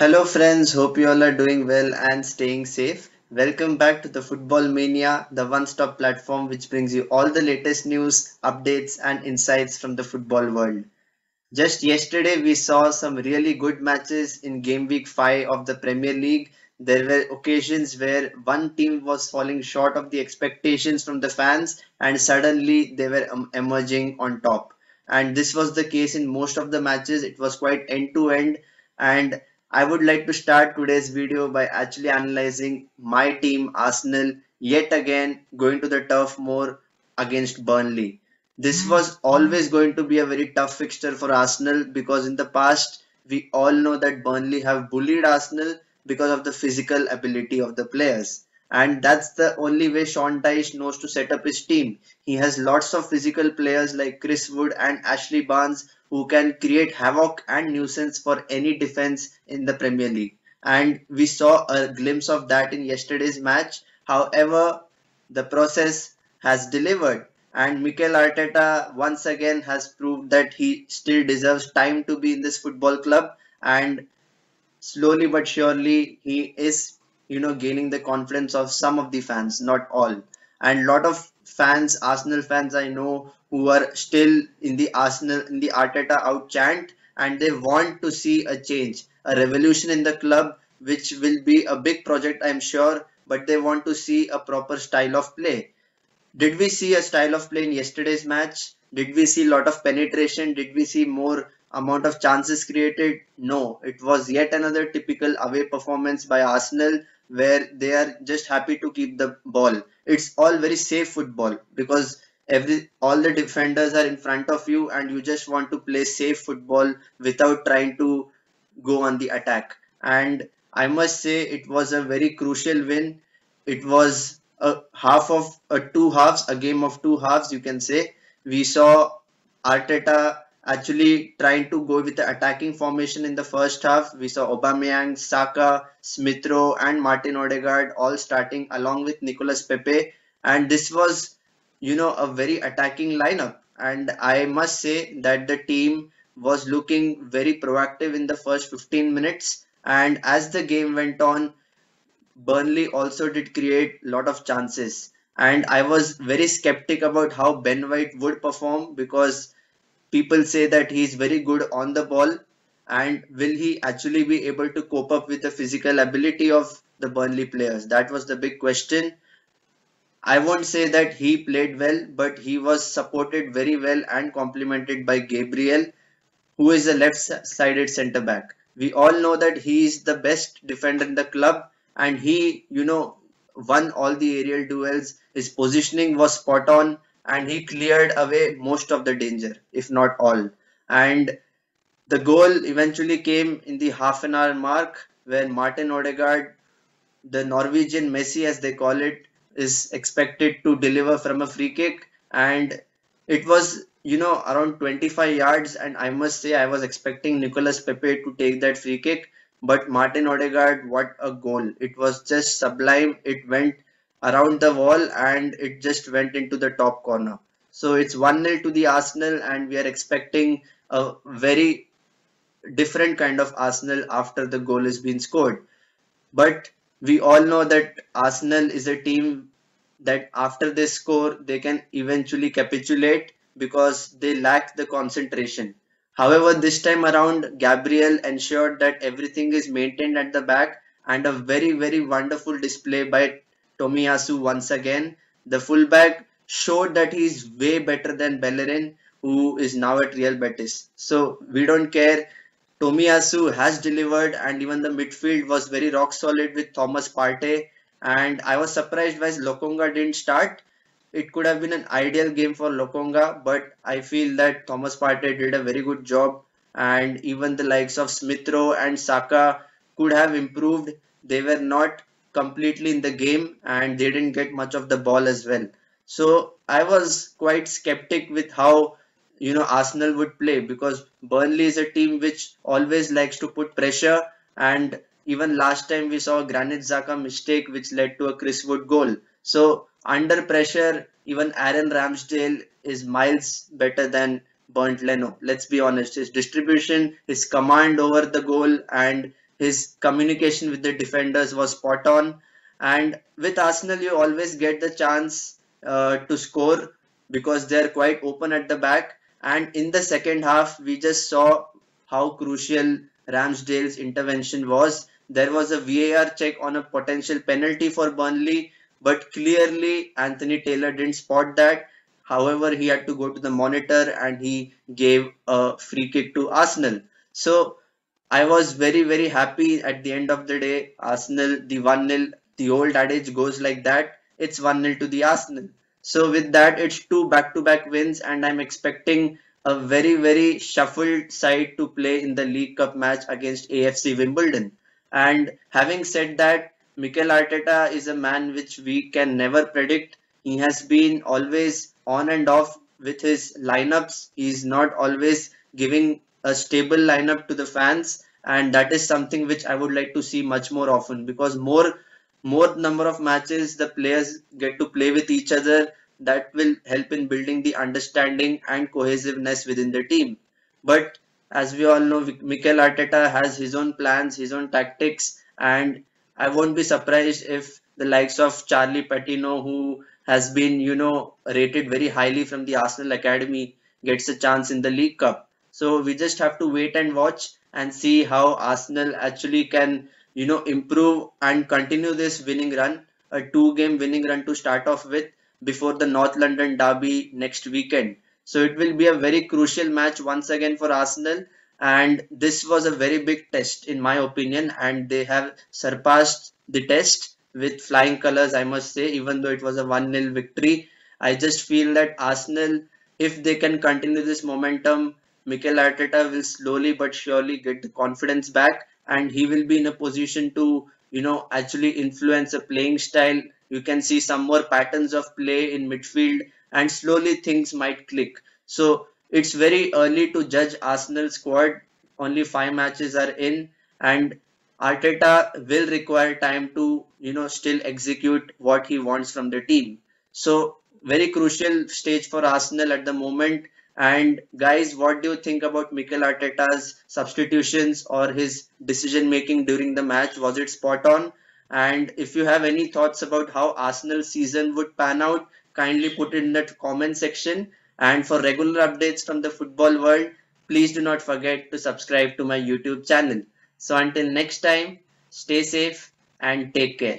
Hello, friends. Hope you all are doing well and staying safe. Welcome back to the Football Mania, the one stop platform which brings you all the latest news, updates, and insights from the football world. Just yesterday, we saw some really good matches in Game Week 5 of the Premier League. There were occasions where one team was falling short of the expectations from the fans, and suddenly they were emerging on top. And this was the case in most of the matches. It was quite end to end. And I would like to start today's video by actually analyzing my team, Arsenal, yet again going to the turf more against Burnley. This was always going to be a very tough fixture for Arsenal because in the past we all know that Burnley have bullied Arsenal because of the physical ability of the players. And that's the only way Sean Dyche knows to set up his team. He has lots of physical players like Chris Wood and Ashley Barnes who can create havoc and nuisance for any defense in the Premier League. And we saw a glimpse of that in yesterday's match. However, the process has delivered, and Mikel Arteta once again has proved that he still deserves time to be in this football club. And slowly but surely he is gaining the confidence of some of the fans, not all. And lot of fans, Arsenal fans I know, who are still in the Arsenal, in the Arteta out chant, and they want to see a change, a revolution in the club, which will be a big project, I'm sure, but they want to see a proper style of play. Did we see a style of play in yesterday's match? Did we see a lot of penetration? Did we see more amount of chances created? No, it was yet another typical away performance by Arsenal where they are just happy to keep the ball. It's all very safe football because all the defenders are in front of you and you just want to play safe football without trying to go on the attack. And I must say it was a very crucial win. It was a half of a two halves, a game of two halves, you can say. We saw Arteta actually trying to go with the attacking formation in the first half. We saw Aubameyang, Saka, Smith Rowe, and Martin Odegaard all starting along with Nicolas Pepe. And this was, a very attacking lineup. And I must say that the team was looking very proactive in the first 15 minutes. And as the game went on, Burnley also did create a lot of chances. And I was very skeptic about how Ben White would perform because people say that he's very good on the ball. And will he actually be able to cope up with the physical ability of the Burnley players? That was the big question. I won't say that he played well, but he was supported very well and complemented by Gabriel, who is a left-sided centre back. We all know that he is the best defender in the club and he, won all the aerial duels. His positioning was spot on and he cleared away most of the danger, if not all. And the goal eventually came in the half an hour mark when Martin Odegaard, the Norwegian Messi as they call it, is expected to deliver from a free kick, and it was around 25 yards, and I must say I was expecting Nicolas Pepe to take that free kick, but Martin Odegaard, what a goal. It was just sublime. It went around the wall and it just went into the top corner. So it's 1-0 to the Arsenal and we are expecting a very different kind of Arsenal after the goal has been scored. But we all know that Arsenal is a team that after they score, they can eventually capitulate because they lack the concentration. However, this time around, Gabriel ensured that everything is maintained at the back and a very, very wonderful display by Tomiyasu once again. The fullback showed that he is way better than Bellerin, who is now at Real Betis. So we don't care. Tomiyasu has delivered, and even the midfield was very rock solid with Thomas Partey. And I was surprised why Lokonga didn't start. It could have been an ideal game for Lokonga, but I feel that Thomas Partey did a very good job. And even the likes of Smith Rowe and Saka could have improved. They were not completely in the game and they didn't get much of the ball as well. So I was quite skeptic with how Arsenal would play because Burnley is a team which always likes to put pressure, and even last time we saw a Granit Xhaka mistake which led to a Chris Wood goal. So under pressure, even Aaron Ramsdale is miles better than Bernd Leno. Let's be honest. His distribution, his command over the goal, and His communication with the defenders was spot on. And with Arsenal, you always get the chance to score because they're quite open at the back. And in the second half, we just saw how crucial Ramsdale's intervention was. There was a VAR check on a potential penalty for Burnley, but clearly Anthony Taylor didn't spot that. However, he had to go to the monitor and he gave a free kick to Arsenal. So I was very, very happy at the end of the day. Arsenal, the 1-0, the old adage goes like that. It's 1-0 to the Arsenal. So with that, it's two back-to-back wins, and I'm expecting a very, very shuffled side to play in the League Cup match against AFC Wimbledon. And having said that, Mikel Arteta is a man which we can never predict. He has been always on and off with his lineups. He's not always giving a stable lineup to the fans, and that is something which I would like to see much more often, because more number of matches the players get to play with each other, that will help in building the understanding and cohesiveness within the team. But as we all know, Mikel Arteta has his own plans, his own tactics, and I won't be surprised if the likes of Charlie Patino, who has been, rated very highly from the Arsenal Academy, gets a chance in the League Cup. So we just have to wait and watch and see how Arsenal actually can, improve and continue this winning run, a two-game winning run to start off with before the North London derby next weekend. So it will be a very crucial match once again for Arsenal, and this was a very big test in my opinion, and they have surpassed the test with flying colors, I must say, even though it was a 1-0 victory. I just feel that Arsenal, if they can continue this momentum, Mikel Arteta will slowly but surely get the confidence back, and he will be in a position to, actually influence a playing style. You can see some more patterns of play in midfield, and slowly things might click. So it's very early to judge Arsenal squad. Only 5 matches are in, and Arteta will require time to, still execute what he wants from the team. So very crucial stage for Arsenal at the moment. And guys, what do you think about Mikel Arteta's substitutions or his decision making during the match? Was it spot on? And if you have any thoughts about how Arsenal season would pan out, kindly put it in the comment section. And for regular updates from the football world, please do not forget to subscribe to my YouTube channel. So until next time, stay safe and take care.